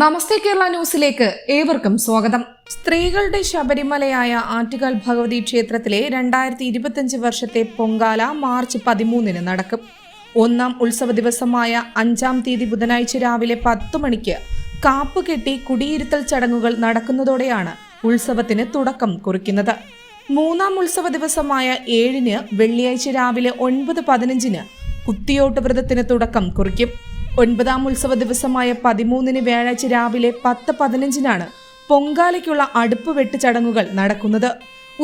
നമസ്തേ കേരള ന്യൂസിലേക്ക് ഏവർക്കും സ്വാഗതം. സ്ത്രീകളുടെ ശബരിമലയായ ആറ്റുകാൽ ഭഗവതി ക്ഷേത്രത്തിലെ 2025 വർഷത്തെ പൊങ്കാല മാർച്ച് 13 നടക്കും. ഒന്നാം ഉത്സവ ദിവസമായ 5-ാം തീയതി ബുധനാഴ്ച രാവിലെ 10 മണിക്ക് കാപ്പ് കെട്ടി കുടിയിരുത്തൽ ചടങ്ങുകൾ നടക്കുന്നതോടെയാണ് ഉത്സവത്തിന് തുടക്കം കുറിക്കുന്നത്. 3-ാം ഉത്സവ ദിവസമായ 7-ന് വെള്ളിയാഴ്ച രാവിലെ 9:15 കുത്തിയോട്ട് വ്രതത്തിന് തുടക്കം കുറിക്കും. 9-ാം ഉത്സവ ദിവസമായ 13-ന് വ്യാഴാഴ്ച രാവിലെ 10:15 പൊങ്കാലയ്ക്കുള്ള അടുപ്പ് വെട്ട് ചടങ്ങുകൾ നടക്കുന്നത്.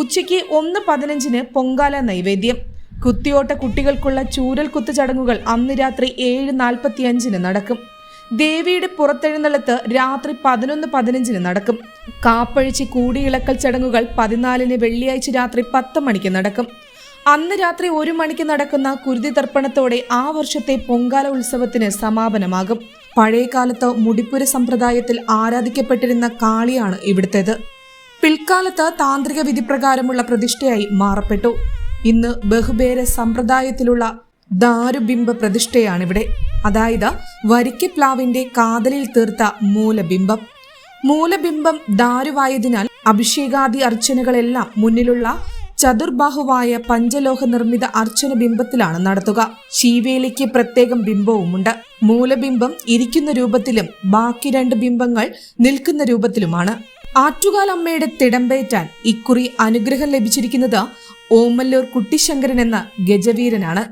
ഉച്ചയ്ക്ക് 1:15 പൊങ്കാല നൈവേദ്യം. കുത്തിയോട്ട കുട്ടികൾക്കുള്ള ചൂരൽ കുത്ത് ചടങ്ങുകൾ അന്ന് രാത്രി 7:45 നടക്കും. ദേവിയുടെ പുറത്തെഴുന്നള്ളത്ത് രാത്രി 11:15 നടക്കും. കാപ്പഴിച്ച് കൂടിയിളക്കൽ ചടങ്ങുകൾ 14-ന് വെള്ളിയാഴ്ച രാത്രി 10 മണിക്ക് നടക്കും. അന്ന് രാത്രി 1 മണിക്ക് നടക്കുന്ന കുരുതി തർപ്പണത്തോടെ ആ വർഷത്തെ പൊങ്കാല ഉത്സവത്തിന് സമാപനമാകും. പഴയകാലത്ത് മുടിപ്പുര സമ്പ്രദായത്തിൽ ആരാധിക്കപ്പെട്ടിരുന്ന കാളിയാണ് ഇവിടുത്തേത്. പിൽക്കാലത്ത് താന്ത്രിക വിധിപ്രകാരമുള്ള പ്രതിഷ്ഠയായി മാറപ്പെട്ടു. ഇന്ന് ബഹുബേര സമ്പ്രദായത്തിലുള്ള ദാരുബിംബ പ്രതിഷ്ഠയാണിവിടെ. അതായത് വരിക്കപ്ലാവിന്റെ കാതലിൽ തീർത്ത മൂലബിംബം. മൂലബിംബം ദാരുവായതിനാൽ അഭിഷേകാദി അർച്ചനകളെല്ലാം മുന്നിലുള്ള ചതുർബാഹുവായ പഞ്ചലോഹ നിർമ്മിത അർച്ചന ബിംബത്തിലാണ് നടത്തുക. ശീവേലിക്ക് പ്രത്യേകം ബിംബവുമുണ്ട്. മൂലബിംബം ഇരിക്കുന്ന രൂപത്തിലും ബാക്കി 2 ബിംബങ്ങൾ നിൽക്കുന്ന രൂപത്തിലുമാണ്. ആറ്റുകാൽ അമ്മയുടെ തിടമ്പേറ്റാൻ ഇക്കുറി അനുഗ്രഹം ലഭിച്ചിരിക്കുന്നത് ഓമല്ലൂർ കുട്ടിശങ്കരൻ എന്ന ഗജവീരനാണ്.